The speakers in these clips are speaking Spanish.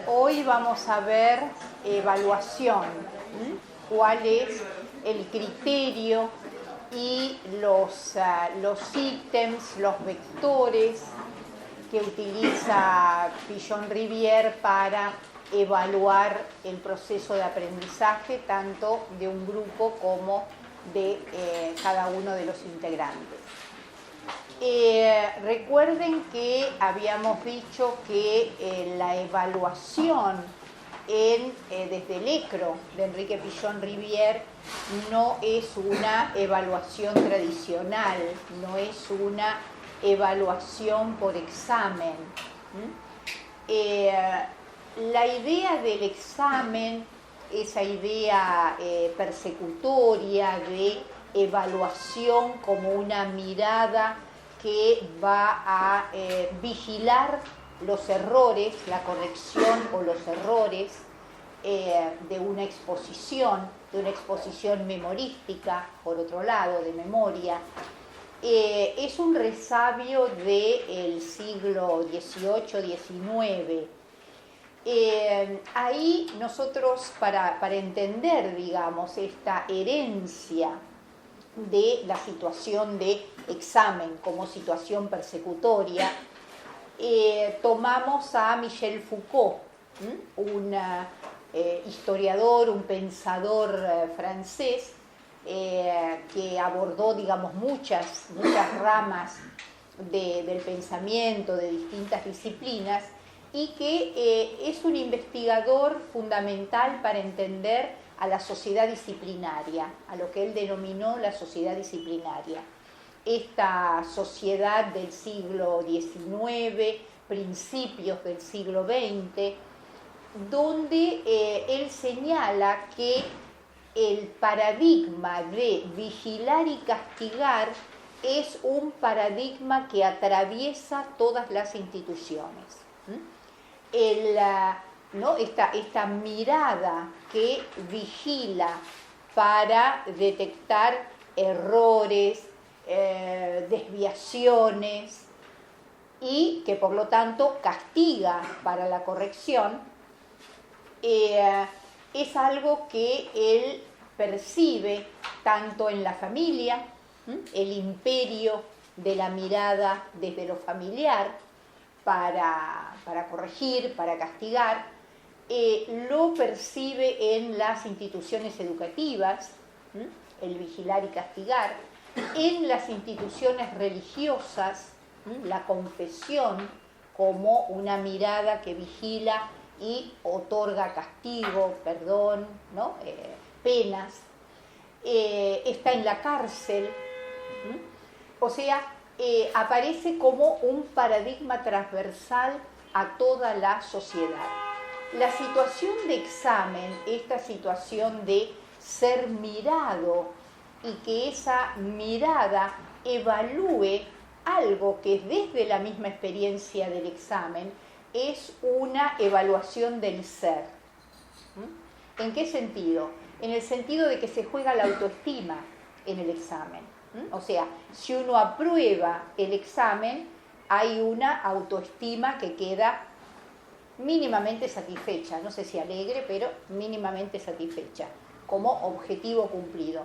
Hoy vamos a ver evaluación, cuál es el criterio y los ítems, los vectores que utiliza Pichon-Rivière para evaluar el proceso de aprendizaje tanto de un grupo como de cada uno de los integrantes. Recuerden que habíamos dicho que la evaluación desde el ECRO de Enrique Pichon-Rivière no es una evaluación tradicional, no es una evaluación por examen. La idea del examen, esa idea persecutoria de evaluación como una mirada que va a vigilar los errores, la corrección o los errores de una exposición memorística, por otro lado, de memoria, es un resabio del siglo XVIII-XIX. Ahí nosotros, para entender, digamos, esta herencia de la situación de examen como situación persecutoria, tomamos a Michel Foucault, un historiador, un pensador francés que abordó, digamos, muchas ramas del pensamiento de distintas disciplinas y que es un investigador fundamental para entender a la sociedad disciplinaria, a lo que él denominó la sociedad disciplinaria. Esta sociedad del siglo XIX, principios del siglo XX, donde él señala que el paradigma de vigilar y castigar es un paradigma que atraviesa todas las instituciones. Esta mirada que vigila para detectar errores, desviaciones y que por lo tanto castiga para la corrección, es algo que él percibe tanto en la familia, el imperio de la mirada desde lo familiar para corregir, para castigar, lo percibe en las instituciones educativas, el vigilar y castigar, en las instituciones religiosas, la confesión como una mirada que vigila y otorga castigo, perdón, ¿no? Penas, está en la cárcel, o sea, aparece como un paradigma transversal a toda la sociedad. La situación de examen, esta situación de ser mirado y que esa mirada evalúe algo que desde la misma experiencia del examen es una evaluación del ser. ¿En qué sentido? En el sentido de que se juega la autoestima en el examen. O sea, si uno aprueba el examen, hay una autoestima que queda mínimamente satisfecha, no sé si alegre, pero mínimamente satisfecha, como objetivo cumplido.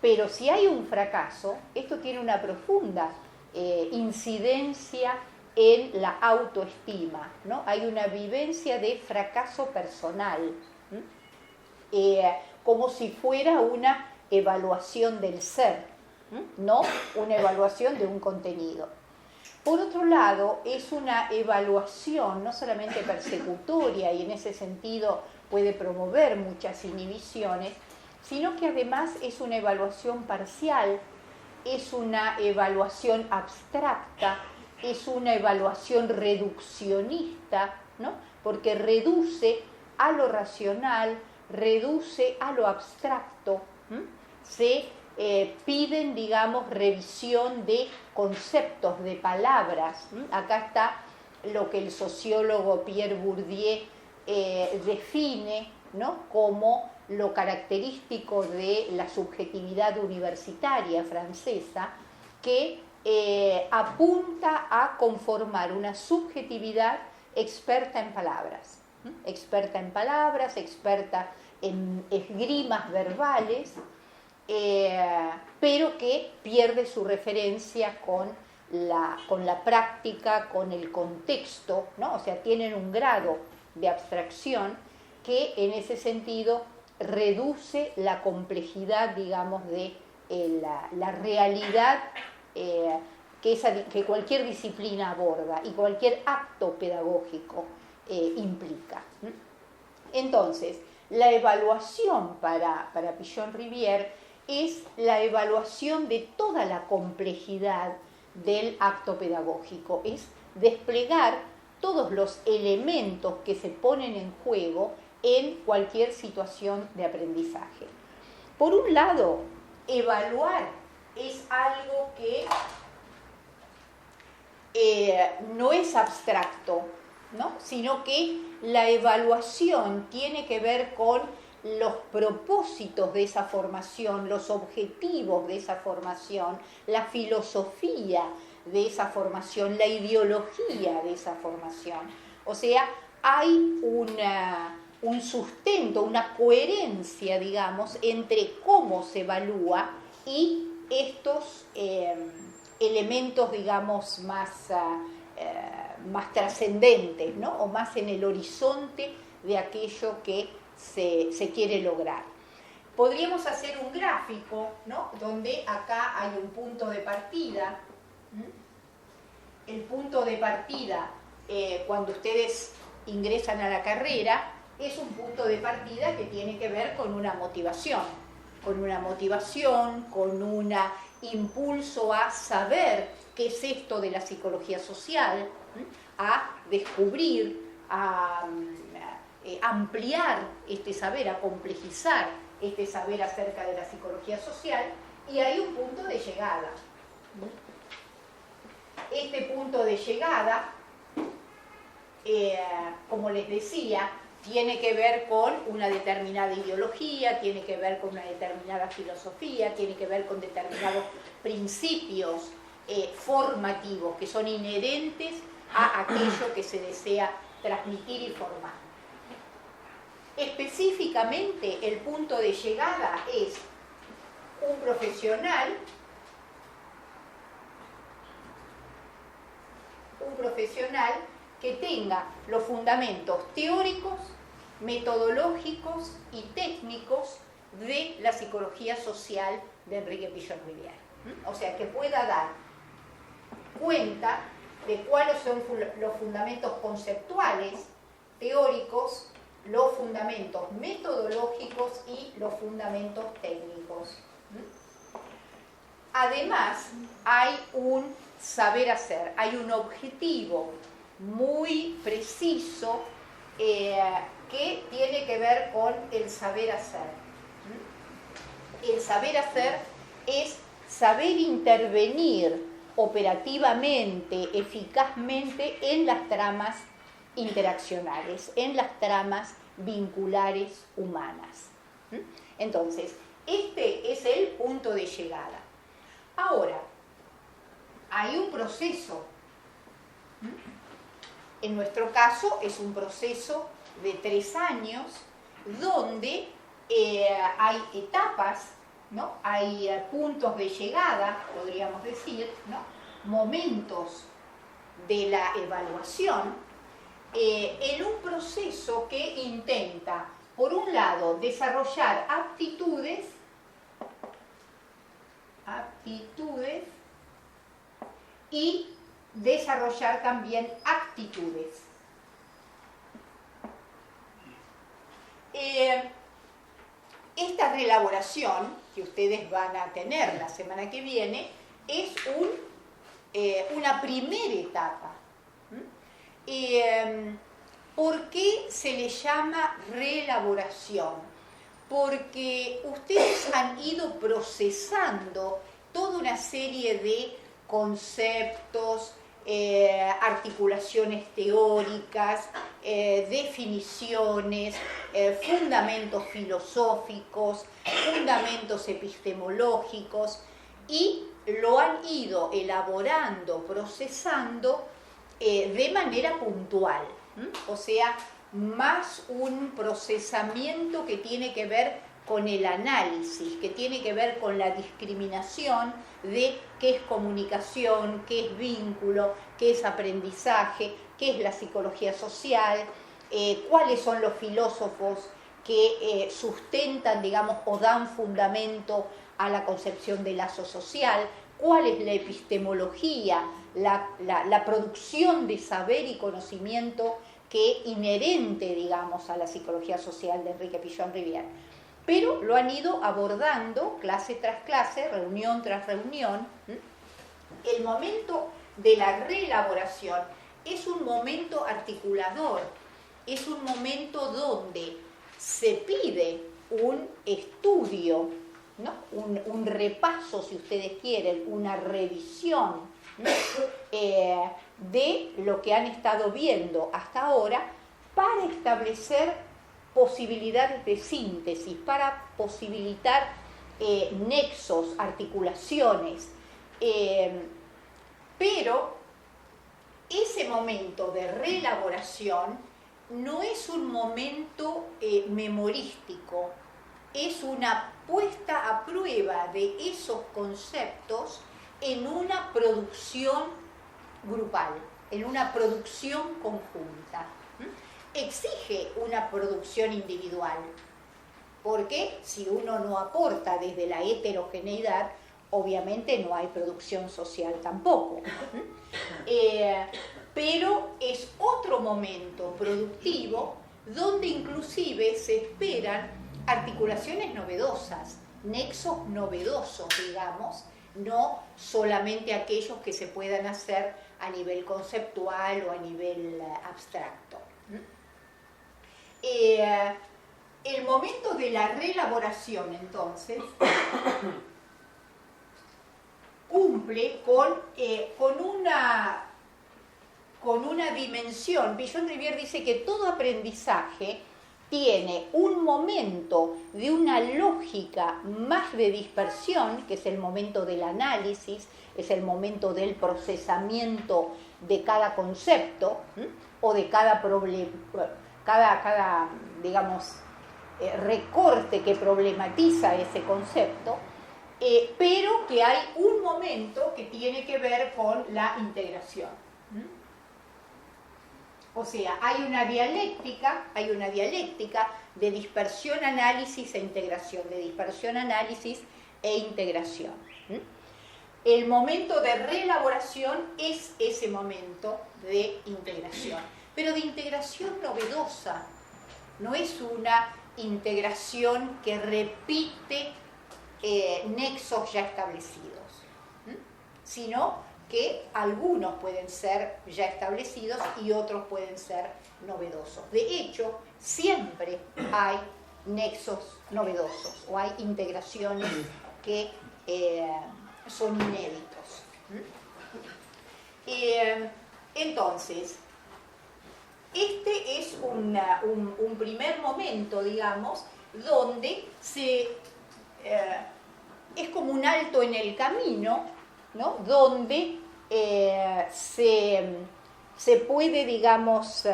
Pero si hay un fracaso, esto tiene una profunda incidencia en la autoestima, ¿no? Hay una vivencia de fracaso personal, como si fuera una evaluación del ser, no una evaluación de un contenido. Por otro lado, es una evaluación no solamente persecutoria y en ese sentido puede promover muchas inhibiciones, sino que además es una evaluación parcial, es una evaluación abstracta, es una evaluación reduccionista, ¿no? Porque reduce a lo racional, reduce a lo abstracto, se piden, digamos, revisión de conceptos, de palabras. Acá está lo que el sociólogo Pierre Bourdieu define, ¿no?, como lo característico de la subjetividad universitaria francesa, que apunta a conformar una subjetividad experta en palabras. experta en palabras, experta en esgrimas verbales, pero que pierde su referencia con la práctica, con el contexto, ¿no? O sea, tienen un grado de abstracción que en ese sentido reduce la complejidad, digamos, de la realidad que cualquier disciplina aborda y cualquier acto pedagógico implica. Entonces, la evaluación para Pichon-Rivière es la evaluación de toda la complejidad del acto pedagógico, es desplegar todos los elementos que se ponen en juego en cualquier situación de aprendizaje. Por un lado, evaluar es algo que no es abstracto, ¿no? Sino que la evaluación tiene que ver con los propósitos de esa formación, los objetivos de esa formación, la filosofía de esa formación, la ideología de esa formación. O sea, hay un sustento, una coherencia, digamos, entre cómo se evalúa y estos elementos, digamos, más trascendentes, ¿no? O más en el horizonte de aquello que se quiere lograr. Podríamos hacer un gráfico, ¿no? Donde acá hay un punto de partida. El punto de partida, cuando ustedes ingresan a la carrera, es un punto de partida que tiene que ver con una motivación, con un impulso a saber qué es esto de la psicología social, a descubrir, a ampliar este saber, a complejizar este saber acerca de la psicología social, y hay un punto de llegada. Este punto de llegada, como les decía, tiene que ver con una determinada ideología, tiene que ver con una determinada filosofía, tiene que ver con determinados principios formativos que son inherentes a aquello que se desea transmitir y formar. Específicamente, el punto de llegada es un profesional que tenga los fundamentos teóricos, metodológicos y técnicos de la psicología social de Enrique Pichon-Rivière. O sea, que pueda dar cuenta de cuáles son los fundamentos conceptuales, teóricos, los fundamentos metodológicos y los fundamentos técnicos. Además, hay un saber hacer, hay un objetivo muy preciso que tiene que ver con el saber hacer. El saber hacer es saber intervenir operativamente, eficazmente en las tramas interaccionales, en las tramas vinculares humanas. Entonces, este es el punto de llegada. Ahora, hay un proceso. En nuestro caso es un proceso de 3 años donde hay etapas, ¿no? Hay puntos de llegada, podríamos decir, ¿no? Momentos de la evaluación, en un proceso que intenta, por un lado, desarrollar aptitudes y desarrollar también actitudes. Esta reelaboración que ustedes van a tener la semana que viene es una primera etapa. ¿Por qué se le llama reelaboración? Porque ustedes han ido procesando toda una serie de conceptos, articulaciones teóricas, definiciones, fundamentos filosóficos, fundamentos epistemológicos, y lo han ido elaborando, procesando de manera puntual. O sea, más un procesamiento que tiene que ver con el análisis, que tiene que ver con la discriminación de qué es comunicación, qué es vínculo, qué es aprendizaje, qué es la psicología social, cuáles son los filósofos que sustentan, digamos, o dan fundamento a la concepción de lazo social, cuál es la epistemología, la producción de saber y conocimiento que inherente, digamos, a la psicología social de Enrique Pillon-Rivière. Pero lo han ido abordando clase tras clase, reunión tras reunión. El momento de la reelaboración es un momento articulador, es un momento donde se pide un estudio, ¿no? un repaso, si ustedes quieren, una revisión, ¿no? De lo que han estado viendo hasta ahora para establecer posibilidades de síntesis, para posibilitar nexos, articulaciones, pero ese momento de reelaboración no es un momento memorístico, es una puesta a prueba de esos conceptos en una producción grupal, en una producción conjunta. Exige una producción individual, porque si uno no aporta desde la heterogeneidad, obviamente no hay producción social tampoco. Pero es otro momento productivo donde inclusive se esperan articulaciones novedosas, nexos novedosos, digamos, no solamente aquellos que se puedan hacer a nivel conceptual o a nivel abstracto. El momento de la reelaboración, entonces, cumple con una dimensión. Pillon-Rivière dice que todo aprendizaje tiene un momento de una lógica más de dispersión, que es el momento del análisis, es el momento del procesamiento de cada concepto, o de cada problema, cada digamos, recorte que problematiza ese concepto, pero que hay un momento que tiene que ver con la integración. O sea, hay una dialéctica de dispersión, análisis e integración, de dispersión, análisis e integración. El momento de reelaboración es ese momento de integración, pero de integración novedosa, no es una integración que repite nexos ya establecidos, sino que algunos pueden ser ya establecidos y otros pueden ser novedosos. De hecho, siempre hay nexos novedosos o hay integraciones que son inéditos. Entonces, este es un primer momento, digamos, donde es como un alto en el camino, ¿no? Donde se puede, digamos,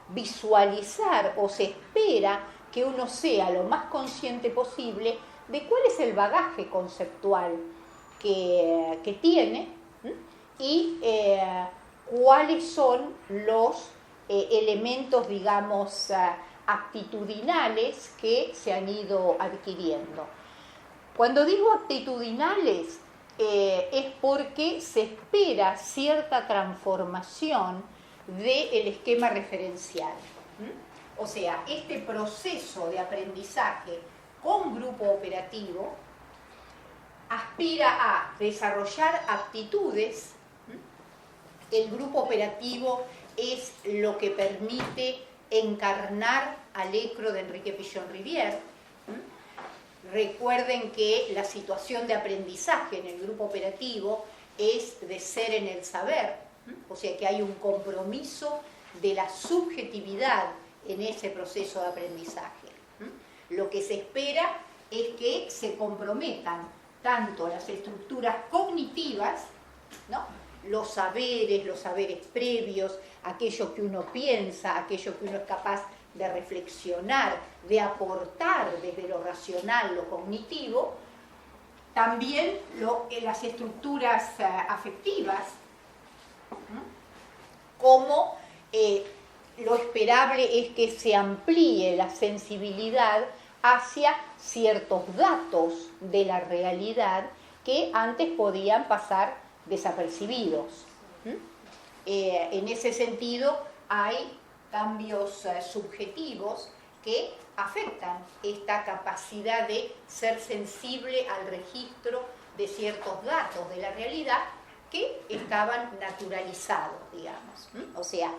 visualizar o se espera que uno sea lo más consciente posible de cuál es el bagaje conceptual que tiene y cuáles son los elementos, digamos, aptitudinales que se han ido adquiriendo. Cuando digo aptitudinales, es porque se espera cierta transformación del esquema referencial. O sea, este proceso de aprendizaje con grupo operativo aspira a desarrollar aptitudes. El grupo operativo es lo que permite encarnar al ECRO de Enrique Pillon-Rivière. Recuerden que la situación de aprendizaje en el grupo operativo es de ser en el saber, o sea que hay un compromiso de la subjetividad en ese proceso de aprendizaje. Lo que se espera es que se comprometan tanto las estructuras cognitivas, ¿no? los saberes previos, aquello que uno piensa, aquello que uno es capaz de reflexionar, de aportar desde lo racional, lo cognitivo, también las estructuras afectivas, como lo esperable es que se amplíe la sensibilidad hacia ciertos datos de la realidad que antes podían pasar desapercibidos. En ese sentido, hay cambios subjetivos que afectan esta capacidad de ser sensible al registro de ciertos datos de la realidad que estaban naturalizados, digamos. O sea,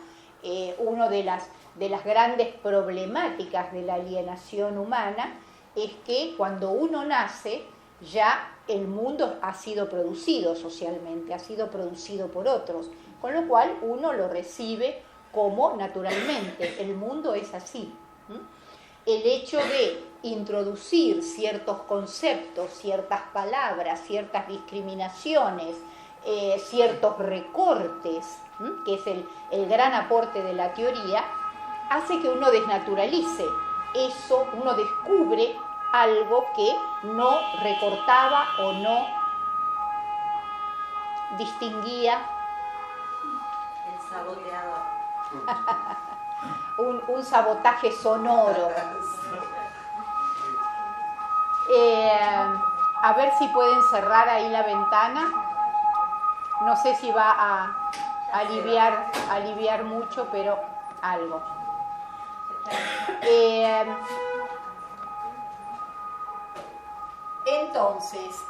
una de las grandes problemáticas de la alienación humana es que cuando uno nace, ya el mundo ha sido producido socialmente, ha sido producido por otros, con lo cual uno lo recibe como naturalmente, el mundo es así. El hecho de introducir ciertos conceptos, ciertas palabras, ciertas discriminaciones, ciertos recortes, que es el gran aporte de la teoría, hace que uno desnaturalice eso, uno descubre algo que no recortaba o no distinguía. El saboteador. un sabotaje sonoro. A ver si pueden cerrar ahí la ventana. No sé si va a aliviar mucho, pero algo. Entonces,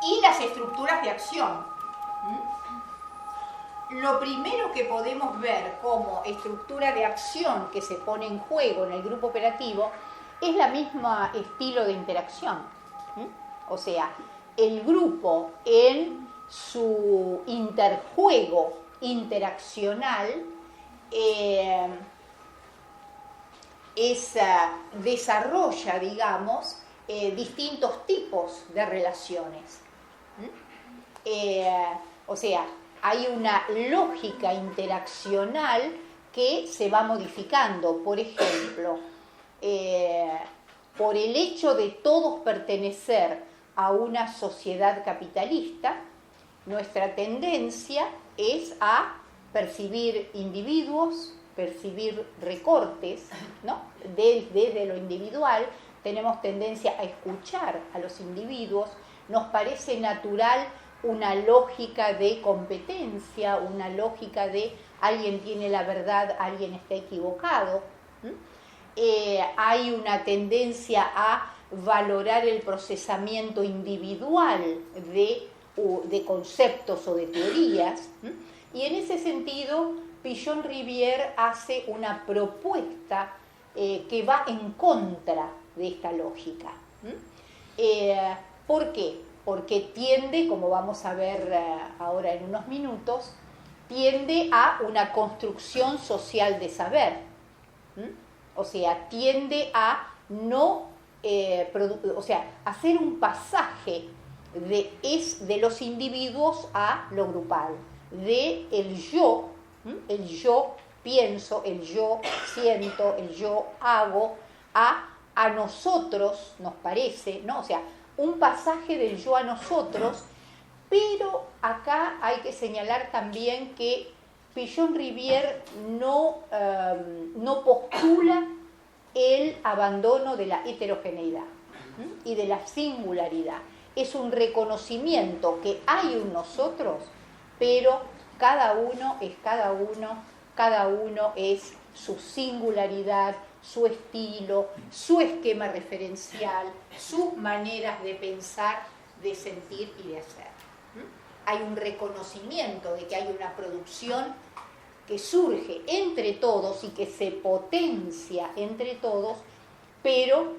y las estructuras de acción. Lo primero que podemos ver como estructura de acción que se pone en juego en el grupo operativo es la misma estilo de interacción. O sea, el grupo en su interjuego interaccional desarrolla, digamos, distintos tipos de relaciones. O sea, hay una lógica interaccional que se va modificando. Por ejemplo, por el hecho de todos pertenecer a una sociedad capitalista, nuestra tendencia es a percibir individuos, percibir recortes, ¿no? Desde lo individual tenemos tendencia a escuchar a los individuos, nos parece natural una lógica de competencia, una lógica de alguien tiene la verdad, alguien está equivocado. Hay una tendencia a valorar el procesamiento individual de conceptos o de teorías. Y en ese sentido, Pichon-Rivière hace una propuesta que va en contra de esta lógica. ¿Por qué? Porque tiende, como vamos a ver ahora en unos minutos, tiende a una construcción social de saber. O sea, tiende a hacer un pasaje de los individuos a lo grupal, de el yo pienso, el yo siento, el yo hago, a nosotros, nos parece, ¿no? O sea, un pasaje del yo a nosotros, pero acá hay que señalar también que Pichon-Rivière no postula el abandono de la heterogeneidad y de la singularidad. Es un reconocimiento que hay un nosotros, pero cada uno es cada uno es su singularidad, su estilo, su esquema referencial, sus maneras de pensar, de sentir y de hacer. Hay un reconocimiento de que hay una producción que surge entre todos y que se potencia entre todos, pero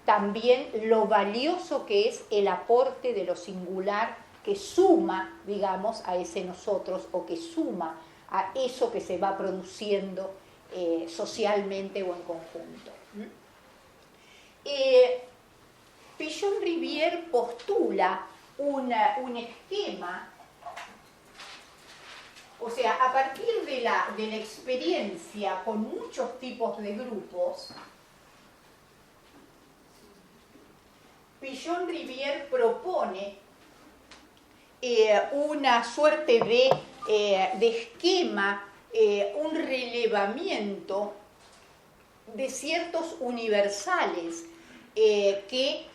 también lo valioso que es el aporte de lo singular que suma, digamos, a ese nosotros o que suma a eso que se va produciendo socialmente o en conjunto. Pichon-Rivière postula un esquema O sea, a partir de la experiencia con muchos tipos de grupos, Pichon-Rivière propone una suerte de esquema, un relevamiento de ciertos universales que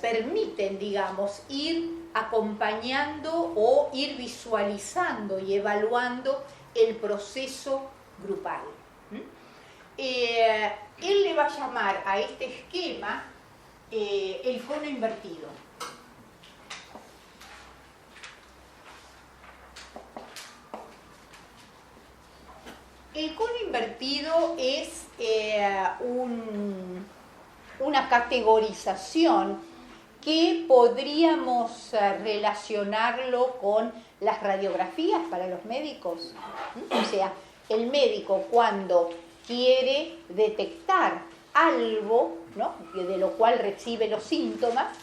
permiten, digamos, ir acompañando o ir visualizando y evaluando el proceso grupal. Él le va a llamar a este esquema el cono invertido. El cono invertido es una categorización que podríamos relacionarlo con las radiografías para los médicos. O sea, el médico cuando quiere detectar algo, ¿no?, de lo cual recibe los síntomas,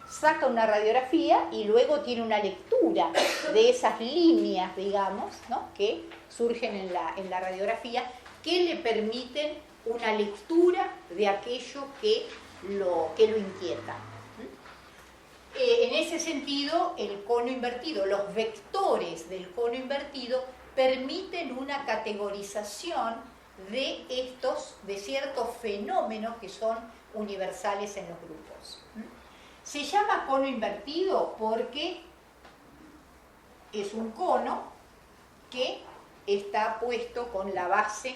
saca una radiografía y luego tiene una lectura de esas líneas, digamos, ¿no?, que surgen en la radiografía, que le permiten una lectura de aquello que lo inquieta. En ese sentido, el cono invertido, los vectores del cono invertido permiten una categorización de ciertos fenómenos que son universales en los grupos. Se llama cono invertido porque es un cono que está puesto con la base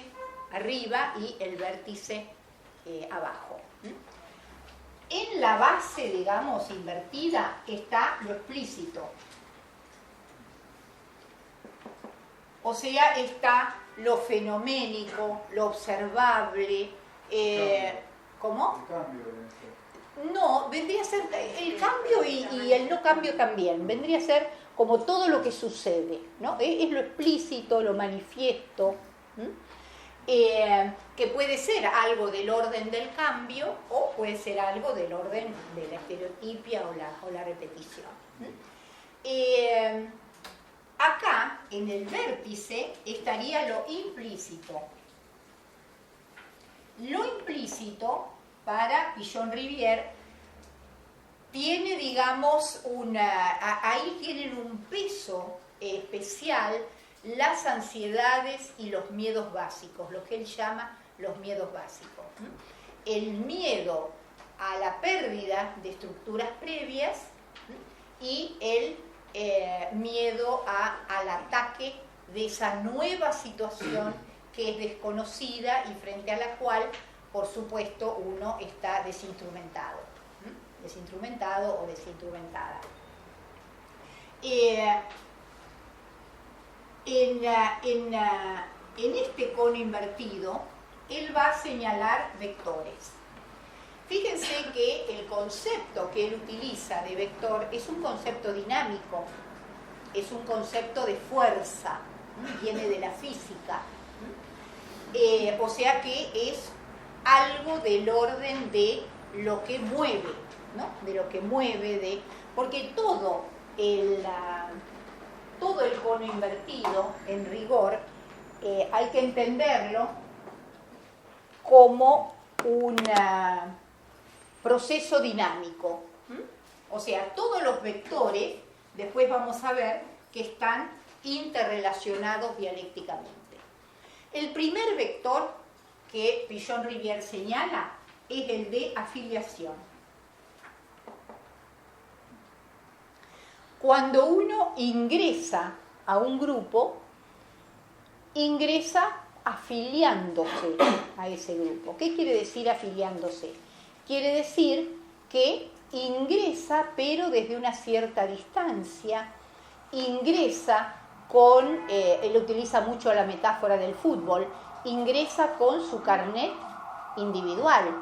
arriba y el vértice abajo. En la base, digamos, invertida está lo explícito. O sea, está lo fenoménico, lo observable. ¿Cómo? El cambio. No, vendría a ser el cambio y el no cambio también. Vendría a ser como todo lo que sucede, ¿no? Es lo explícito, lo manifiesto, que puede ser algo del orden del cambio o puede ser algo del orden de la estereotipia o la repetición. Acá, en el vértice, estaría lo implícito. Lo implícito, para Pichon-Rivière, tiene, digamos, ahí tienen un peso especial las ansiedades y los miedos básicos, lo que él llama los miedos básicos. El miedo a la pérdida de estructuras previas y el miedo al ataque de esa nueva situación que es desconocida y frente a la cual, por supuesto, uno está desinstrumentado o desinstrumentada. En este cono invertido, él va a señalar vectores. Fíjense que el concepto que él utiliza de vector es un concepto dinámico, es un concepto de fuerza, viene de la física. O sea que es algo del orden de lo que mueve, ¿no? De lo que mueve, porque todo el cono invertido, en rigor, hay que entenderlo como un proceso dinámico. O sea, todos los vectores, después vamos a ver que están interrelacionados dialécticamente. El primer vector que Pichon-Rivière señala es el de afiliación. Cuando uno ingresa a un grupo, ingresa afiliándose a ese grupo. ¿Qué quiere decir afiliándose? Quiere decir que ingresa pero desde una cierta distancia, ingresa con, él utiliza mucho la metáfora del fútbol, ingresa con su carnet individual,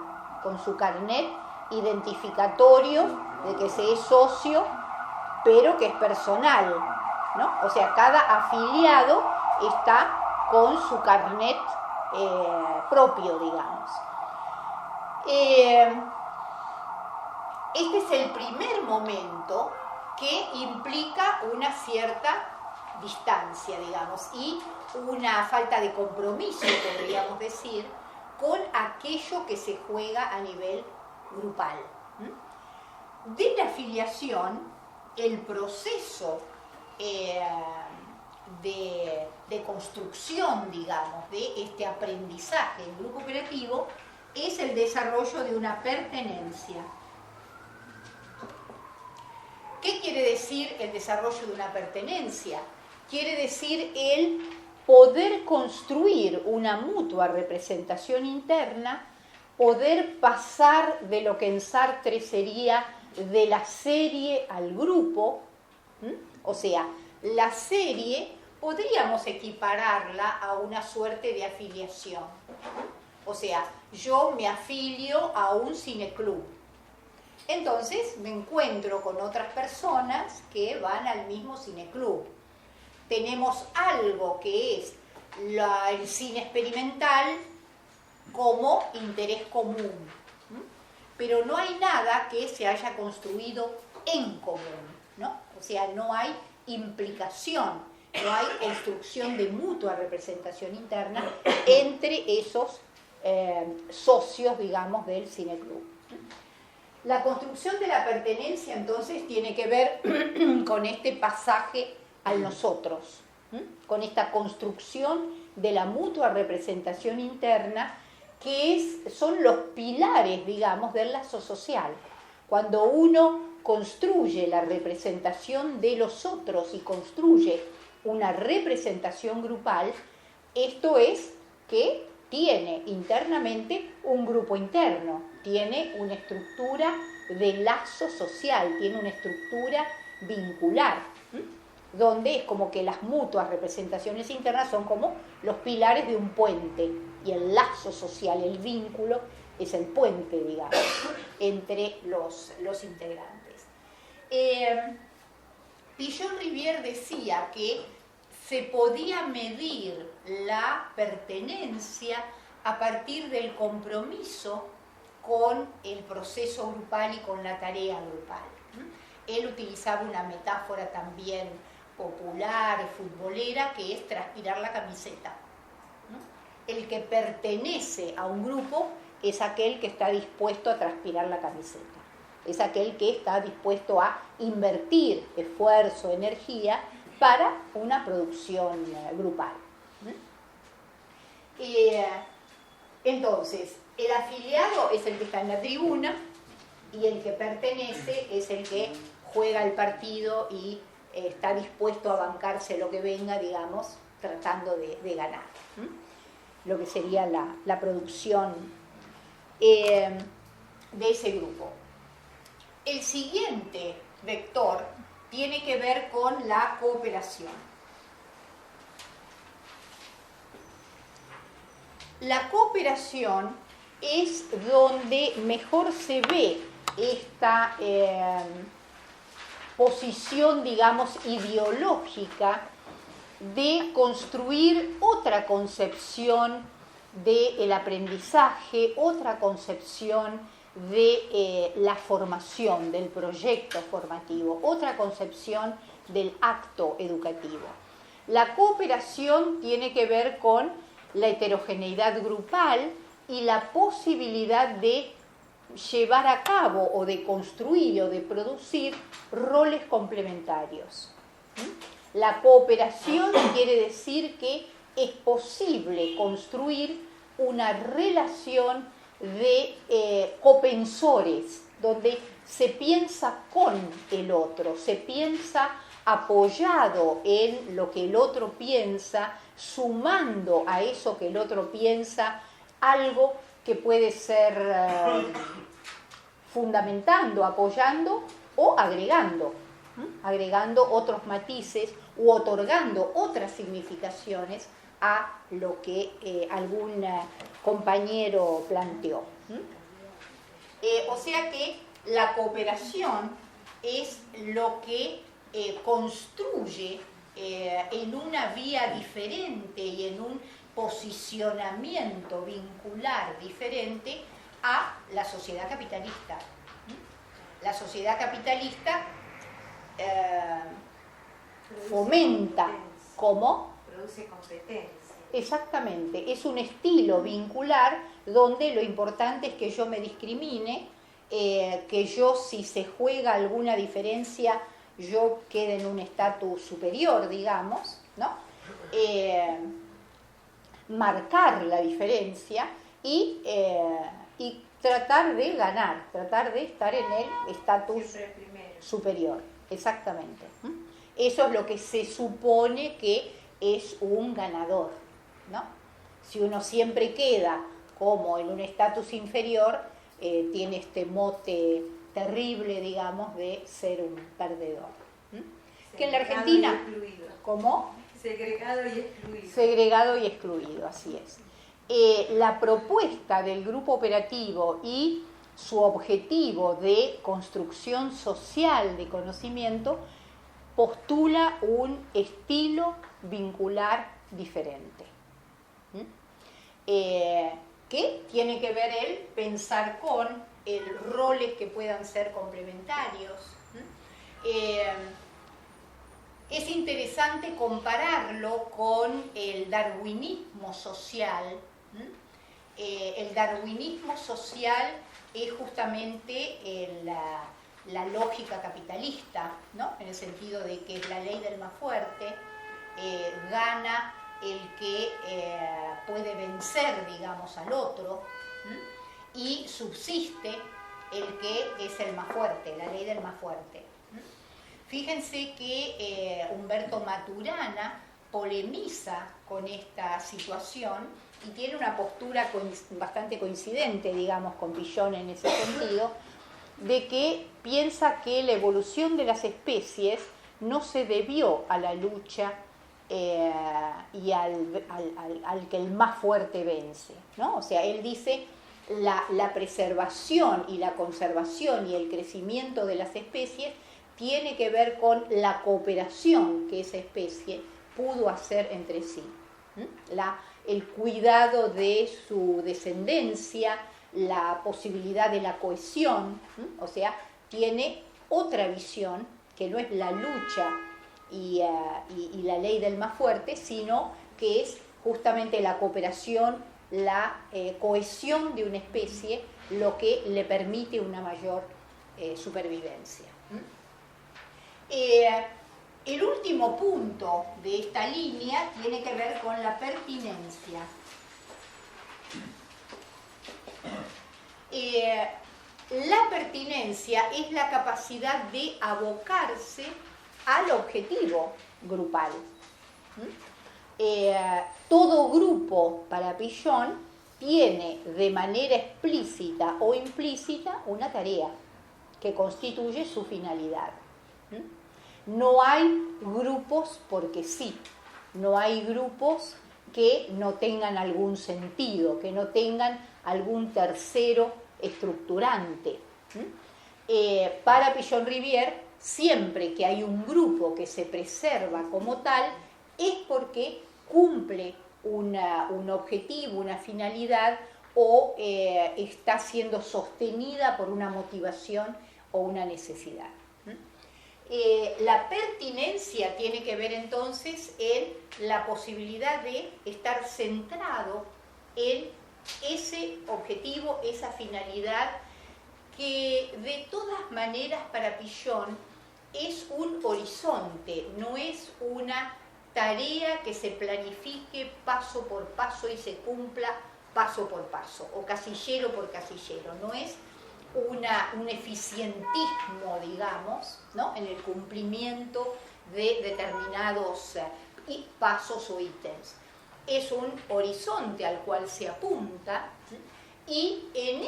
con su carnet identificatorio de que se es socio, pero que es personal, ¿no? O sea, cada afiliado está con su carnet propio, digamos. Este es el primer momento que implica una cierta distancia, digamos, y una falta de compromiso, podríamos decir, con aquello que se juega a nivel grupal. De la afiliación, el proceso de construcción, digamos, de este aprendizaje en grupo operativo es el desarrollo de una pertenencia. ¿Qué quiere decir el desarrollo de una pertenencia? Quiere decir el poder construir una mutua representación interna, poder pasar de lo que en Sartre sería de la serie al grupo, o sea, la serie podríamos equipararla a una suerte de afiliación. O sea, yo me afilio a un cineclub. Entonces me encuentro con otras personas que van al mismo cineclub. Tenemos algo que es el cine experimental como interés común. Pero no hay nada que se haya construido en común, ¿no? O sea, no hay implicación, no hay construcción de mutua representación interna entre esos socios, digamos, del cineclub. La construcción de la pertenencia, entonces, tiene que ver con este pasaje al nosotros, con esta construcción de la mutua representación interna, que son los pilares, digamos, del lazo social. Cuando uno construye la representación de los otros y construye una representación grupal, esto es que tiene internamente un grupo interno, tiene una estructura de lazo social, tiene una estructura vincular, donde es como que las mutuas representaciones internas son como los pilares de un puente, y el lazo social, el vínculo, es el puente, digamos, entre los integrantes. Pichon Rivière decía que se podía medir la pertenencia a partir del compromiso con el proceso grupal y con la tarea grupal. Él utilizaba una metáfora también popular, futbolera, que es transpirar la camiseta. El que pertenece a un grupo es aquel que está dispuesto a transpirar la camiseta. Es aquel que está dispuesto a invertir esfuerzo, energía para una producción grupal. Entonces, el afiliado es el que está en la tribuna y el que pertenece es el que juega el partido y está dispuesto a bancarse lo que venga, digamos, tratando de ganar. Lo que sería la producción de ese grupo. El siguiente vector tiene que ver con la cooperación. La cooperación es donde mejor se ve esta posición, digamos, ideológica de construir otra concepción del aprendizaje, otra concepción de la formación, del proyecto formativo, otra concepción del acto educativo. La cooperación tiene que ver con la heterogeneidad grupal y la posibilidad de llevar a cabo o de construir o de producir roles complementarios. La cooperación quiere decir que es posible construir una relación de copensores, donde se piensa con el otro, se piensa apoyado en lo que el otro piensa, sumando a eso que el otro piensa algo que puede ser fundamentando, apoyando o agregando otros matices u otorgando otras significaciones a lo que algún compañero planteó. O sea que la cooperación es lo que construye en una vía diferente y en un posicionamiento vincular diferente a la sociedad capitalista. La sociedad capitalista fomenta ¿Cómo? Produce competencia. Exactamente, es un estilo vincular donde lo importante es que yo me discrimine, que yo, si se juega alguna diferencia, yo quede en un estatus superior, digamos, ¿no? Marcar la diferencia y tratar de ganar, tratar de estar en el estatus superior, exactamente. Eso es lo que se supone que es un ganador, ¿no? Si uno siempre queda como en un estatus inferior, tiene este mote terrible, digamos, de ser un perdedor. Que en la Argentina, ¿cómo? Segregado y excluido. Segregado y excluido, así es. La propuesta del grupo operativo y su objetivo de construcción social de conocimiento postula un estilo vincular diferente. Que tiene que ver el pensar con roles que puedan ser complementarios. Es interesante compararlo con el darwinismo social. El darwinismo social es justamente la lógica capitalista, ¿no? En el sentido de que es la ley del más fuerte, gana el que puede vencer, digamos, al otro, y subsiste el que es el más fuerte, la ley del más fuerte. Fíjense que Humberto Maturana polemiza con esta situación y tiene una postura bastante coincidente, digamos, con Pillon en ese sentido, de que piensa que la evolución de las especies no se debió a la lucha y al que el más fuerte vence, ¿no? O sea, él dice la preservación y la conservación y el crecimiento de las especies tiene que ver con la cooperación que esa especie pudo hacer entre sí, el cuidado de su descendencia, la posibilidad de la cohesión, o sea, tiene otra visión que no es la lucha y la ley del más fuerte, sino que es justamente la cooperación, la cohesión de una especie, lo que le permite una mayor supervivencia. El último punto de esta línea tiene que ver con la pertinencia. La pertinencia es la capacidad de abocarse al objetivo grupal. Todo grupo, para Pillon, tiene de manera explícita o implícita una tarea que constituye su finalidad. No hay grupos porque sí, no hay grupos que no tengan algún sentido, que no tengan algún tercero estructurante. Para Pillon-Rivière, siempre que hay un grupo que se preserva como tal, es porque cumple un objetivo, una finalidad, o está siendo sostenida por una motivación o una necesidad. La pertinencia tiene que ver entonces en la posibilidad de estar centrado en ese objetivo, esa finalidad, que de todas maneras para Pillon es un horizonte, no es una tarea que se planifique paso por paso y se cumpla paso por paso, o casillero por casillero, no es un eficientismo, digamos, ¿no?, en el cumplimiento de determinados pasos o ítems. Es un horizonte al cual se apunta, y en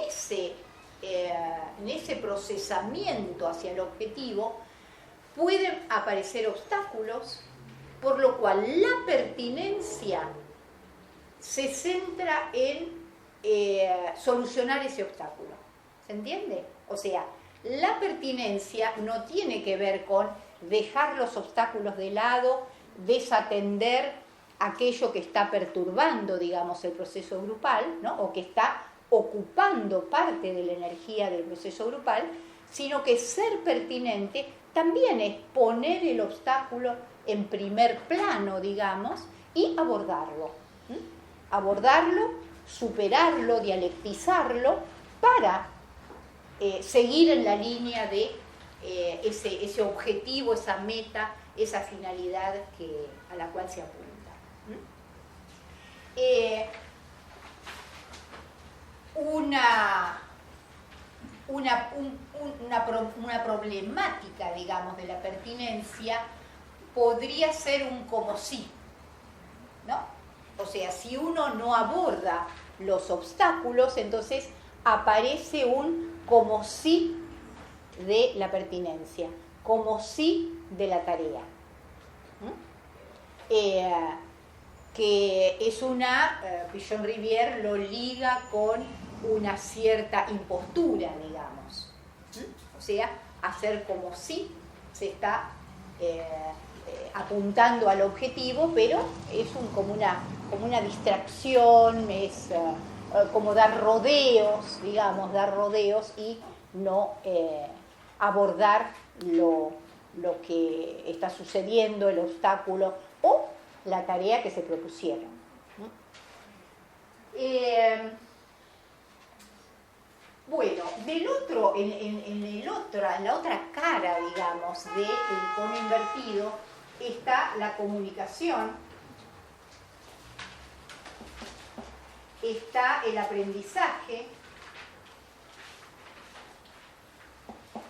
ese procesamiento hacia el objetivo pueden aparecer obstáculos, por lo cual la pertinencia se centra en solucionar ese obstáculo. ¿Se entiende? O sea, la pertinencia no tiene que ver con dejar los obstáculos de lado, desatender aquello que está perturbando, digamos, el proceso grupal, ¿no?, o que está ocupando parte de la energía del proceso grupal, sino que ser pertinente también es poner el obstáculo en primer plano, digamos, y abordarlo. Abordarlo, superarlo, dialectizarlo, para seguir en la línea de ese objetivo, esa meta, esa finalidad a la cual se apunta. Una problemática, digamos, de la pertinencia podría ser un como si, ¿no? O sea, si uno no aborda los obstáculos, entonces aparece un como si de la pertinencia, como si de la tarea. Que es Pichon-Rivière lo liga con una cierta impostura, digamos. O sea, hacer como si se está apuntando al objetivo, pero es como una distracción, es como dar rodeos, digamos, y no abordar lo que está sucediendo, el obstáculo o la tarea que se propusieron. Bueno, en la otra cara, digamos, del cono invertido está la comunicación, está el aprendizaje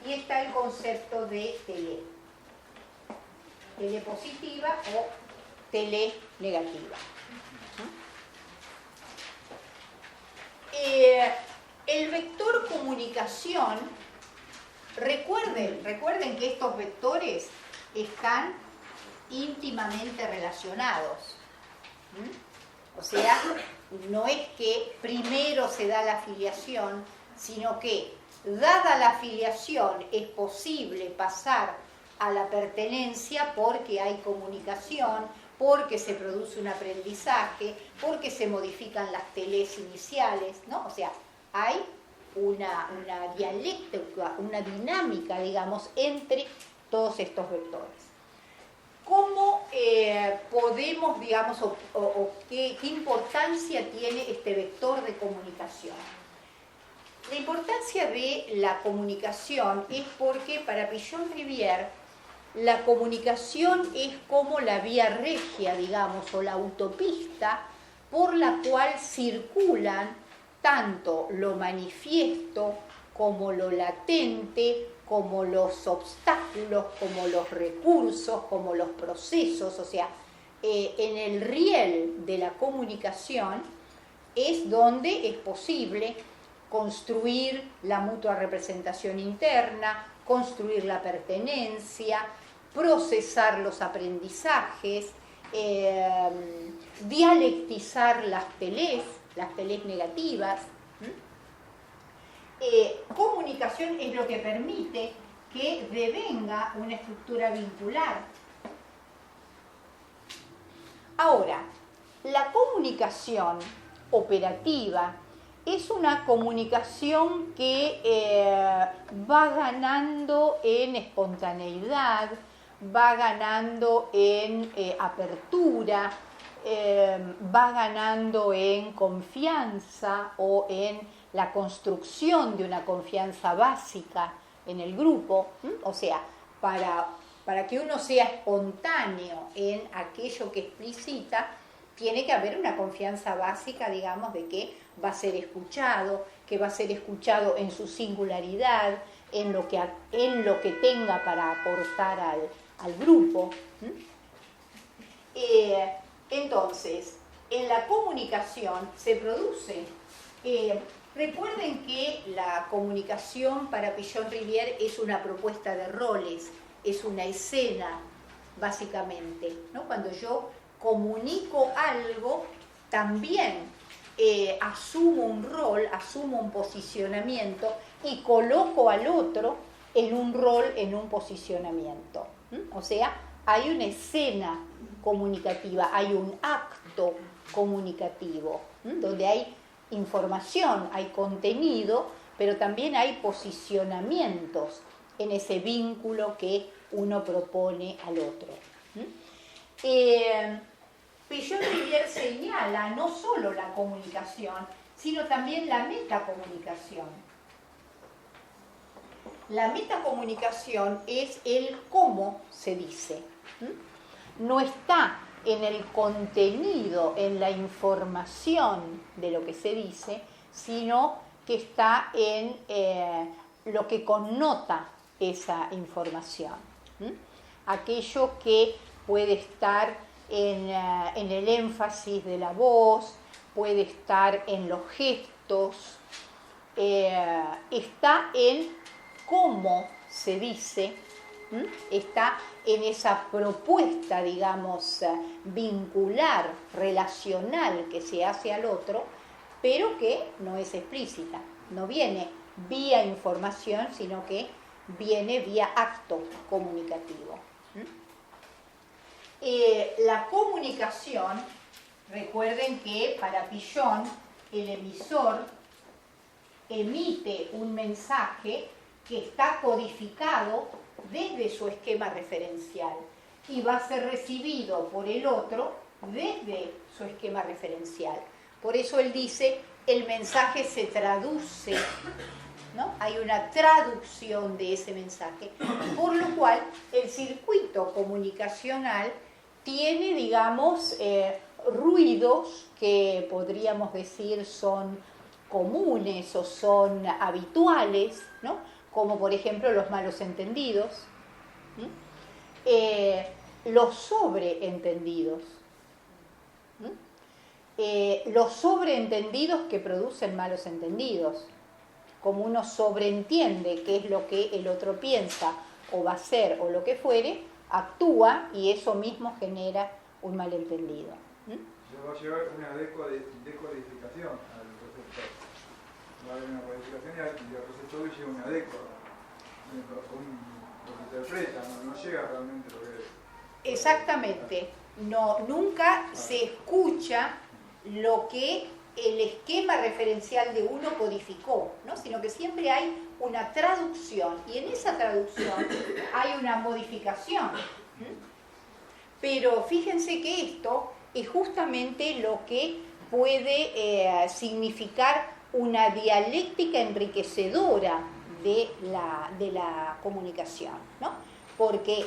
y está el concepto de tele positiva o tele negativa. El vector comunicación, recuerden que estos vectores están íntimamente relacionados. O sea, no es que primero se da la afiliación, sino que, dada la afiliación, es posible pasar a la pertenencia porque hay comunicación, porque se produce un aprendizaje, porque se modifican las teles iniciales, ¿no? O sea, hay una dialéctica, una dinámica, digamos, entre todos estos vectores. ¿Cómo podemos, digamos, o qué importancia tiene este vector de comunicación? La importancia de la comunicación es porque para Pichon-Rivière la comunicación es como la vía regia, digamos, o la autopista por la cual circulan tanto lo manifiesto como lo latente, como los obstáculos, como los recursos, como los procesos. O sea, en el riel de la comunicación es donde es posible construir la mutua representación interna, construir la pertenencia, procesar los aprendizajes, dialectizar las teles negativas. Comunicación es lo que permite que devenga una estructura vincular. Ahora, la comunicación operativa es una comunicación que va ganando en espontaneidad, va ganando en apertura, va ganando en confianza o en la construcción de una confianza básica en el grupo. O sea, para que uno sea espontáneo en aquello que explicita, tiene que haber una confianza básica, digamos, de que va a ser escuchado, que va a ser escuchado en su singularidad, en lo que tenga para aportar al grupo. Entonces, en la comunicación se produce. Recuerden que la comunicación para Pichon-Rivière es una propuesta de roles, es una escena, básicamente, ¿no? Cuando yo comunico algo, también asumo un rol, asumo un posicionamiento y coloco al otro en un rol, en un posicionamiento. O sea, hay una escena comunicativa, hay un acto comunicativo, donde hay información, hay contenido, pero también hay posicionamientos en ese vínculo que uno propone al otro. Pichon-Rivière señala no solo la comunicación, sino también la metacomunicación. La metacomunicación es el cómo se dice. No está en el contenido, en la información de lo que se dice, sino que está en lo que connota esa información. Aquello que puede estar en el énfasis de la voz, puede estar en los gestos, está en cómo se dice, está en esa propuesta, digamos, vincular, relacional que se hace al otro, pero que no es explícita, no viene vía información, sino que viene vía acto comunicativo. La comunicación, recuerden que para Pichon el emisor emite un mensaje que está codificado desde su esquema referencial y va a ser recibido por el otro desde su esquema referencial. Por eso él dice, el mensaje se traduce, ¿no? Hay una traducción de ese mensaje, por lo cual el circuito comunicacional tiene, digamos, ruidos que podríamos decir son comunes o son habituales, ¿no? Como por ejemplo los malos entendidos, los sobreentendidos, los sobreentendidos que producen malos entendidos, como uno sobreentiende qué es lo que el otro piensa o va a hacer o lo que fuere, actúa y eso mismo genera un malentendido. Se va a llevar una decodificación al receptor. Va a haber una codificación y el receptor lleva una década. Lo que interpreta, no llega realmente lo que es. Exactamente. No, nunca se escucha lo que el esquema referencial de uno codificó, ¿no? Sino que siempre hay una traducción y en esa traducción hay una modificación. Pero fíjense que esto es justamente lo que puede significar una dialéctica enriquecedora de la comunicación, ¿no? Porque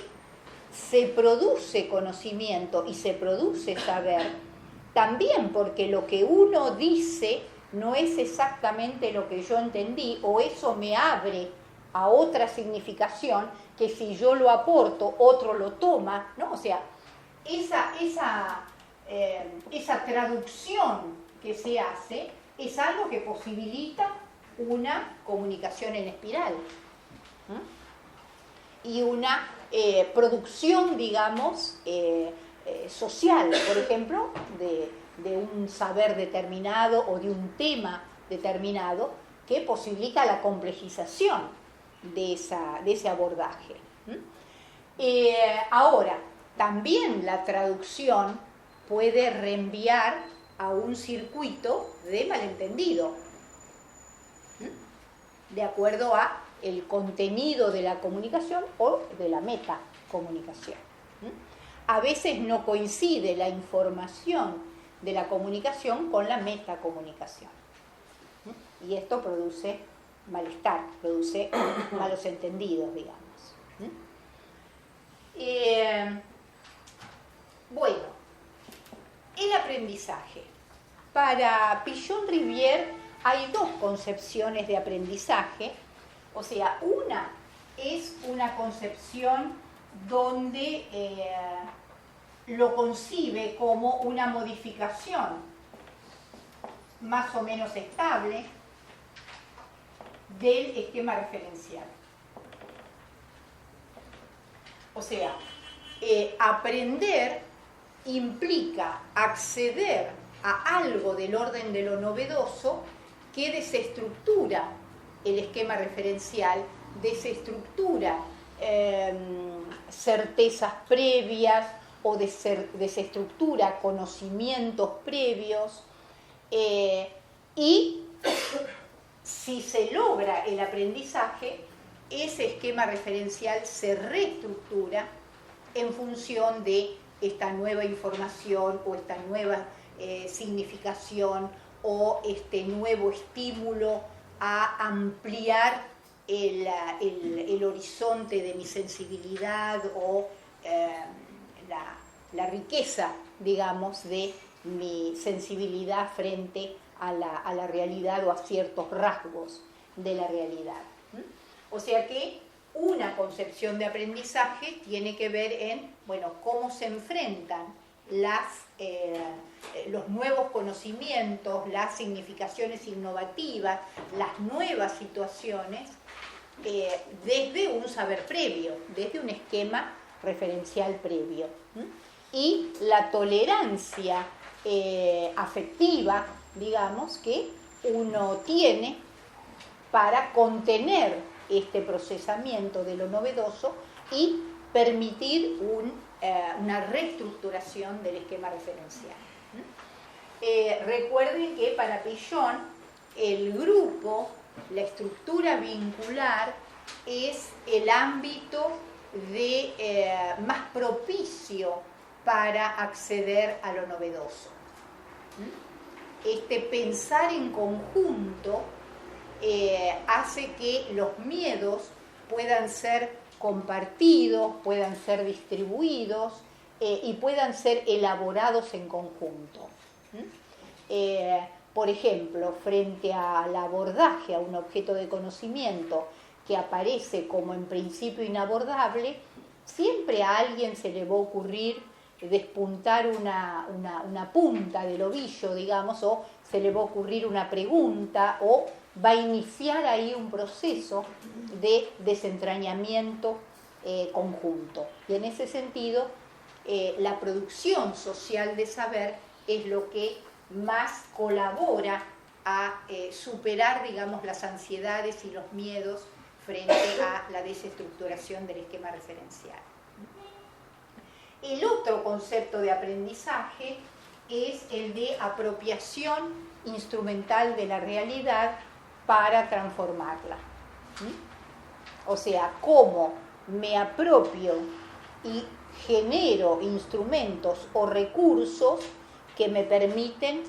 se produce conocimiento y se produce saber también porque lo que uno dice no es exactamente lo que yo entendí o eso me abre a otra significación que si yo lo aporto otro lo toma, ¿no? O sea, esa traducción que se hace es algo que posibilita una comunicación en espiral y una producción, digamos, social, por ejemplo, de un saber determinado o de un tema determinado que posibilita la complejización de ese abordaje. Ahora, también la traducción puede reenviar a un circuito de malentendido, de acuerdo a el contenido de la comunicación o de la metacomunicación. A veces no coincide la información de la comunicación con la metacomunicación. Y esto produce malestar, produce malos entendidos, digamos. Bueno, el aprendizaje. Para Pichon-Rivière hay dos concepciones de aprendizaje. O sea, una es una concepción donde lo concibe como una modificación más o menos estable del esquema referencial. O sea, aprender implica acceder a algo del orden de lo novedoso que desestructura el esquema referencial, desestructura certezas previas o desestructura conocimientos previos y si se logra el aprendizaje, ese esquema referencial se reestructura en función de esta nueva información o esta nueva significación o este nuevo estímulo a ampliar el horizonte de mi sensibilidad o la riqueza, digamos, de mi sensibilidad frente a la realidad o a ciertos rasgos de la realidad. O sea que una concepción de aprendizaje tiene que ver en, bueno, cómo se enfrentan los nuevos conocimientos, las significaciones innovativas, las nuevas situaciones, desde un saber previo, desde un esquema referencial previo. Y la tolerancia afectiva, digamos, que uno tiene para contener este procesamiento de lo novedoso y permitir una reestructuración del esquema referencial. Recuerden que para Pichon el grupo, la estructura vincular, es el ámbito más propicio para acceder a lo novedoso. Este pensar en conjunto hace que los miedos puedan ser compartidos, puedan ser distribuidos y puedan ser elaborados en conjunto. Por ejemplo, frente al abordaje a un objeto de conocimiento que aparece como en principio inabordable, siempre a alguien se le va a ocurrir despuntar una punta del ovillo, digamos, o se le va a ocurrir una pregunta, o va a iniciar ahí un proceso de desentrañamiento conjunto. Y en ese sentido, la producción social de saber es lo que más colabora a superar, digamos, las ansiedades y los miedos frente a la desestructuración del esquema referencial. El otro concepto de aprendizaje es el de apropiación instrumental de la realidad para transformarla. O sea, cómo me apropio y genero instrumentos o recursos que me permiten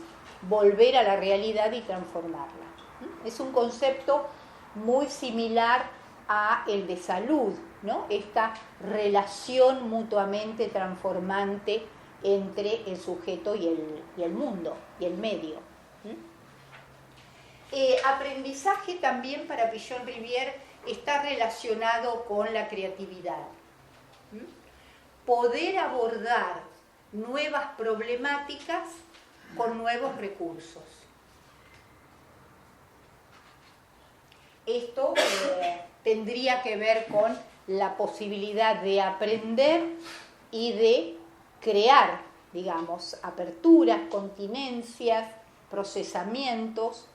volver a la realidad y transformarla. Es un concepto muy similar a el de salud, ¿no? Esta relación mutuamente transformante entre el sujeto y el mundo, y el medio. Aprendizaje también para Pichon-Rivière está relacionado con la creatividad. Poder abordar nuevas problemáticas con nuevos recursos. Esto tendría que ver con la posibilidad de aprender y de crear, digamos, aperturas, continencias, procesamientos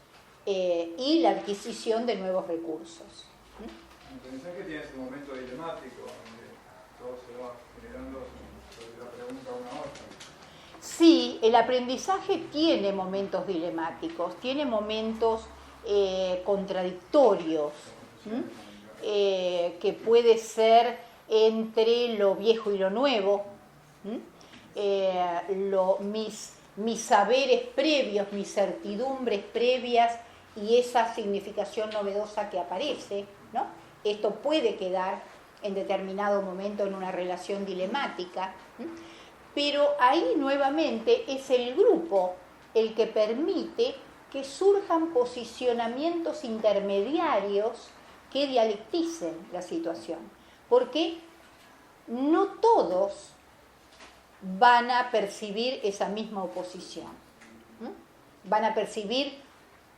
y la adquisición de nuevos recursos. El aprendizaje tiene ese momento dilemático, donde todo se va generando sobre la pregunta una a otra. Sí, el aprendizaje tiene momentos dilemáticos, tiene momentos contradictorios, que puede ser entre lo viejo y lo nuevo, mis saberes previos, mis certidumbres previas y esa significación novedosa que aparece, ¿no? Esto puede quedar en determinado momento en una relación dilemática, pero ahí nuevamente es el grupo el que permite que surjan posicionamientos intermediarios que dialecticen la situación, porque no todos van a percibir esa misma oposición, van a percibir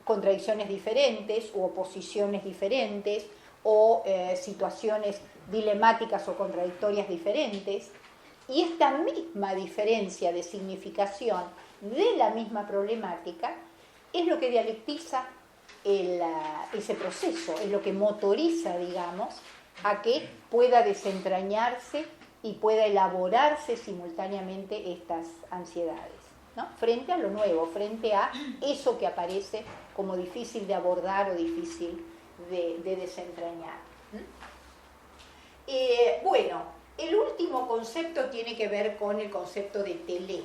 contradicciones diferentes u oposiciones diferentes o situaciones dilemáticas o contradictorias diferentes, y esta misma diferencia de significación de la misma problemática es lo que dialectiza ese proceso, es lo que motoriza, digamos, a que pueda desentrañarse y pueda elaborarse simultáneamente estas ansiedades, ¿no? Frente a lo nuevo, frente a eso que aparece como difícil de abordar o difícil de desentrañar. Bueno, El último concepto tiene que ver con el concepto de telé.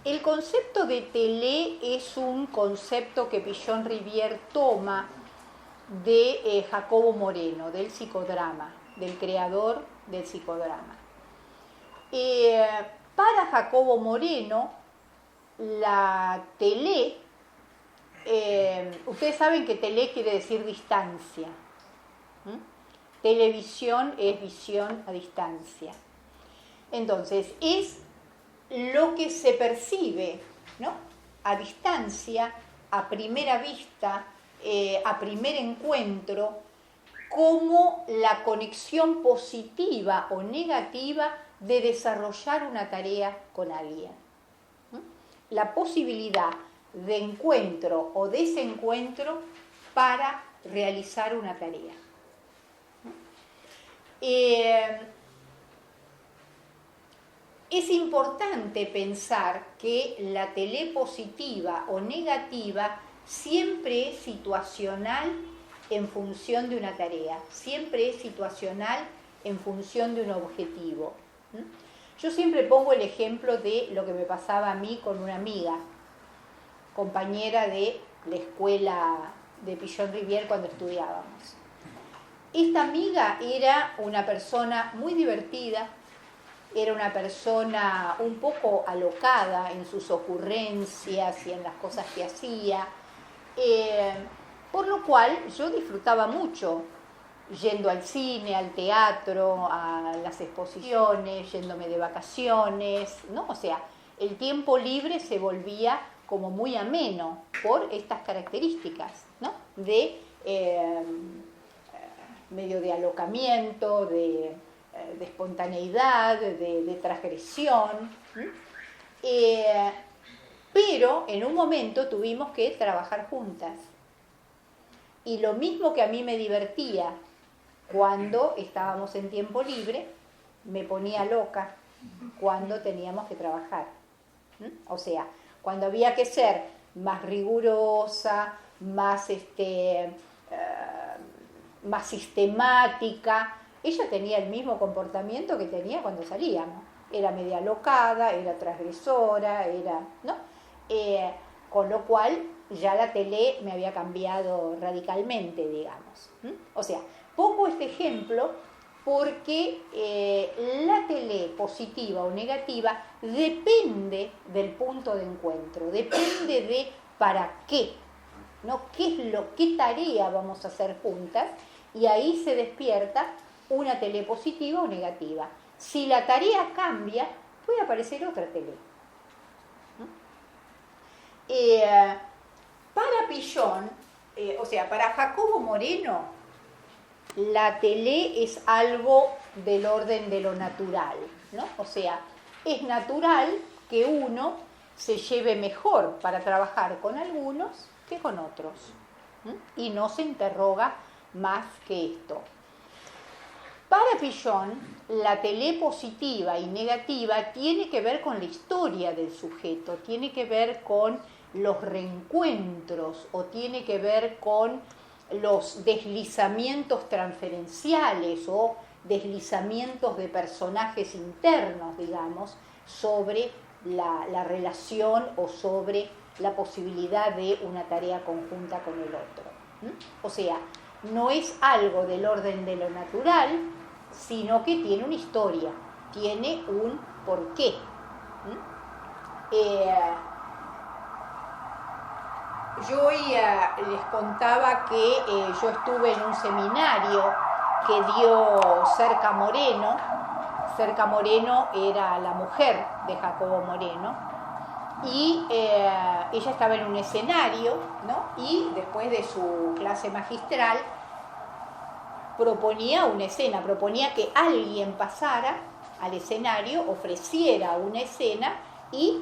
El concepto de telé es un concepto que Pillon-Rivière toma de Jacobo Moreno, del psicodrama, del creador del psicodrama. Para Jacobo Moreno, la telé, ustedes saben que telé quiere decir distancia. Televisión es visión a distancia. Entonces, es lo que se percibe, ¿no?, a distancia, a primera vista, a primer encuentro, como la conexión positiva o negativa de desarrollar una tarea con alguien. La posibilidad de encuentro o desencuentro para realizar una tarea. Es importante pensar que la telé positiva o negativa siempre es situacional en función de una tarea, siempre es situacional en función de un objetivo. Yo siempre pongo el ejemplo de lo que me pasaba a mí con una amiga, compañera de la escuela de Pillon-Rivière cuando estudiábamos. Esta amiga era una persona muy divertida, era una persona un poco alocada en sus ocurrencias y en las cosas que hacía, por lo cual yo disfrutaba mucho yendo al cine, al teatro, a las exposiciones, yéndome de vacaciones, ¿no? O sea, el tiempo libre se volvía como muy ameno por estas características, ¿no?, de medio de alocamiento, de espontaneidad, de transgresión. Pero en un momento tuvimos que trabajar juntas. Y lo mismo que a mí me divertía cuando estábamos en tiempo libre, me ponía loca cuando teníamos que trabajar. O sea, cuando había que ser más rigurosa, más sistemática, ella tenía el mismo comportamiento que tenía cuando salíamos. Era media alocada, era transgresora, ¿no? Con lo cual ya la telé me había cambiado radicalmente, digamos. O sea, pongo este ejemplo porque la telé positiva o negativa depende del punto de encuentro, depende de para qué, ¿no? ¿Qué tarea vamos a hacer juntas? Y ahí se despierta una telé positiva o negativa. Si la tarea cambia, puede aparecer otra telé. Para Pillon, o sea, para Jacobo Moreno, la telé es algo del orden de lo natural, ¿no? O sea, es natural que uno se lleve mejor para trabajar con algunos que con otros, y no se interroga más que esto. Para Pillon, la telé positiva y negativa tiene que ver con la historia del sujeto, tiene que ver con los reencuentros o tiene que ver con los deslizamientos transferenciales o deslizamientos de personajes internos, digamos, sobre la relación o sobre la posibilidad de una tarea conjunta con el otro. O sea, no es algo del orden de lo natural, sino que tiene una historia, tiene un porqué. Yo hoy les contaba que yo estuve en un seminario que dio Cerca Moreno. Cerca Moreno era la mujer de Jacobo Moreno, y ella estaba en un escenario, ¿no? Y después de su clase magistral proponía una escena, proponía que alguien pasara al escenario, ofreciera una escena y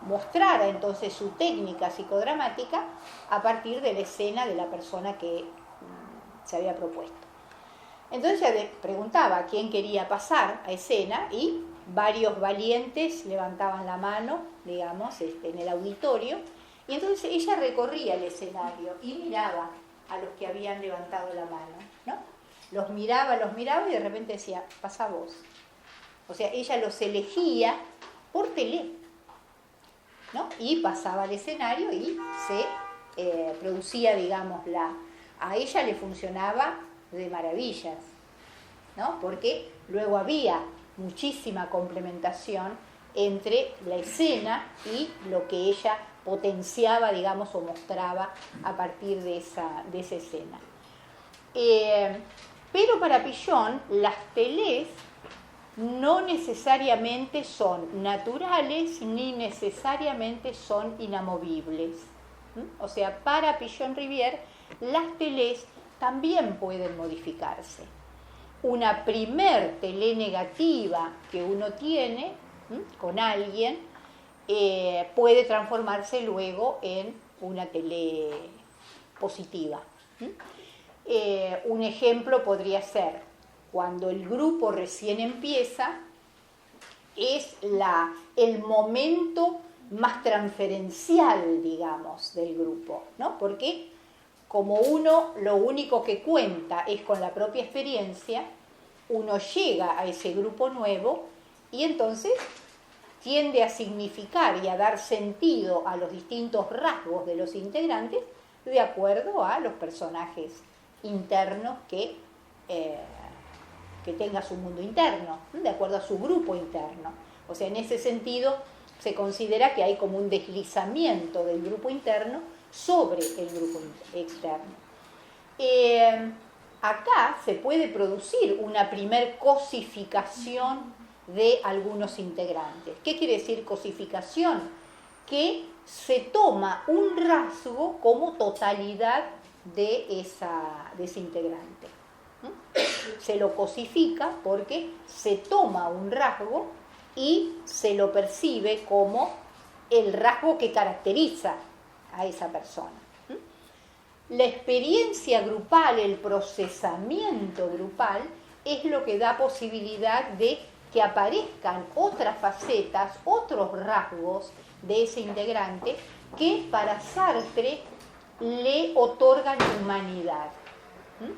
mostrara entonces su técnica psicodramática a partir de la escena de la persona que se había propuesto. Entonces ella preguntaba quién quería pasar a escena y varios valientes levantaban la mano, digamos, en el auditorio, y entonces ella recorría el escenario y miraba a los que habían levantado la mano, ¿no? los miraba y de repente decía, pasa vos. O sea, ella los elegía por tele, ¿no? Y pasaba al escenario y se producía, digamos, a ella le funcionaba de maravillas, ¿no? Porque luego había muchísima complementación entre la escena y lo que ella potenciaba, digamos, o mostraba a partir de esa escena. Pero para Pillon, las telés no necesariamente son naturales ni necesariamente son inamovibles. O sea, para Pillon-Rivière, las telés también pueden modificarse. Una primer telé negativa que uno tiene con alguien puede transformarse luego en una telé positiva. Un ejemplo podría ser cuando el grupo recién empieza, es el momento más transferencial, digamos, del grupo, ¿no? Porque como uno lo único que cuenta es con la propia experiencia, uno llega a ese grupo nuevo y entonces tiende a significar y a dar sentido a los distintos rasgos de los integrantes de acuerdo a los personajes internos que tenga su mundo interno, de acuerdo a su grupo interno. O sea, en ese sentido se considera que hay como un deslizamiento del grupo interno sobre el grupo externo. Acá se puede producir una primer cosificación de algunos integrantes. ¿Qué quiere decir cosificación? Que se toma un rasgo como totalidad de ese integrante. Se lo cosifica porque se toma un rasgo y se lo percibe como el rasgo que caracteriza a esa persona. La experiencia grupal, el procesamiento grupal, es lo que da posibilidad de que aparezcan otras facetas, otros rasgos de ese integrante que para Sartre le otorgan humanidad.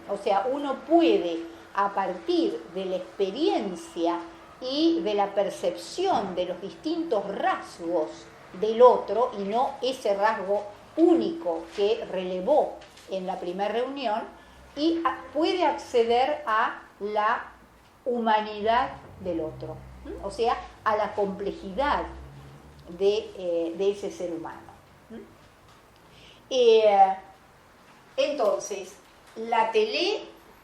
O sea, uno puede, a partir de la experiencia y de la percepción de los distintos rasgos del otro, y no ese rasgo único que relevó en la primera reunión, y puede acceder a la humanidad del otro, o sea, a la complejidad de ese ser humano. Entonces, la telé,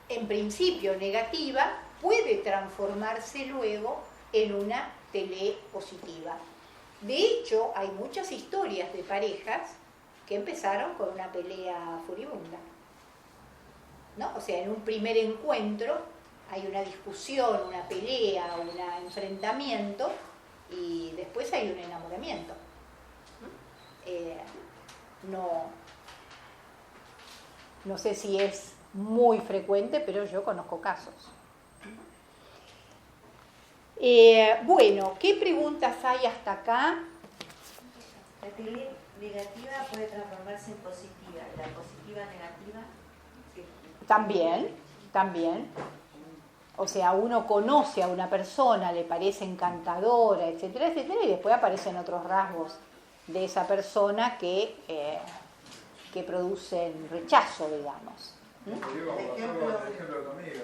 en principio negativa, puede transformarse luego en una telé positiva. De hecho, hay muchas historias de parejas que empezaron con una pelea furibunda, ¿no? O sea, en un primer encuentro hay una discusión, una pelea, un enfrentamiento y después hay un enamoramiento. No sé si es muy frecuente, pero yo conozco casos. Bueno, ¿qué preguntas hay hasta acá? La telé negativa puede transformarse en positiva, la positiva negativa. También. O sea, uno conoce a una persona, le parece encantadora, etcétera, etcétera, y después aparecen otros rasgos de esa persona que producen rechazo, digamos. Digo, el ejemplo de tu amiga.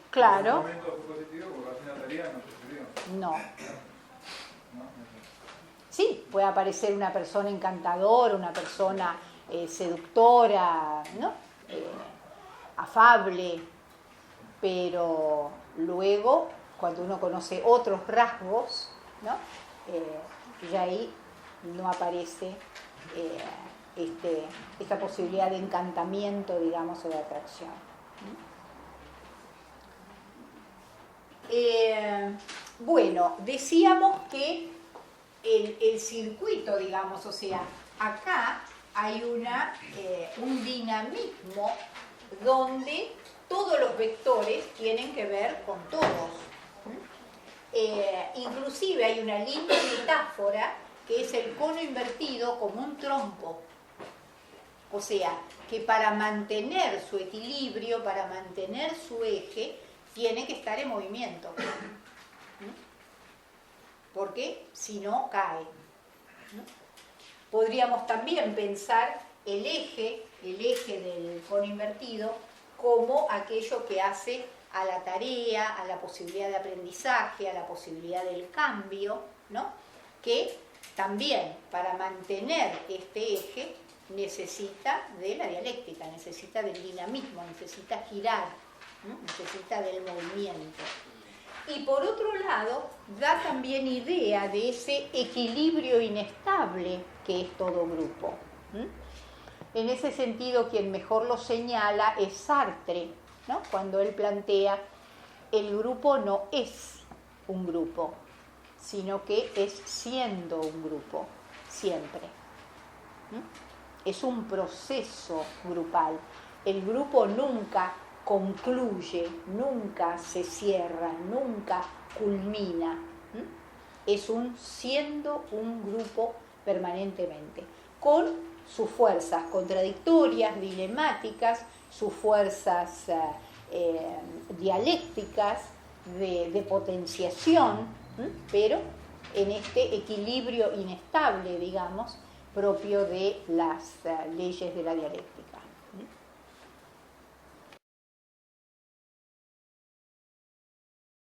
Claro. En un momento fue positivo porque al final Natalia no se escribió. No. Sí, puede aparecer una persona encantadora, una persona seductora, ¿no? Afable, pero luego, cuando uno conoce otros rasgos, ¿no? Ya ahí no aparece esta posibilidad de encantamiento, digamos, o de atracción. Bueno, decíamos que el circuito, digamos, o sea, acá hay un dinamismo donde todos los vectores tienen que ver con todos. Inclusive hay una linda metáfora que es el cono invertido como un trompo. O sea, que para mantener su equilibrio, para mantener su eje, tiene que estar en movimiento. Porque si no, cae. Podríamos también pensar el eje del cono invertido como aquello que hace a la tarea, a la posibilidad de aprendizaje, a la posibilidad del cambio, ¿no? Que también para mantener este eje necesita de la dialéctica, necesita del dinamismo, necesita girar, ¿no? Necesita del movimiento. Y por otro lado, da también idea de ese equilibrio inestable que es todo grupo. En ese sentido, quien mejor lo señala es Sartre, ¿no? Cuando él plantea, el grupo no es un grupo, sino que es siendo un grupo, siempre. Es un proceso grupal. El grupo nunca concluye, nunca se cierra, nunca culmina. Es siendo un grupo permanentemente, con sus fuerzas contradictorias, dilemáticas, sus fuerzas dialécticas de potenciación, pero en este equilibrio inestable, digamos, propio de las leyes de la dialéctica.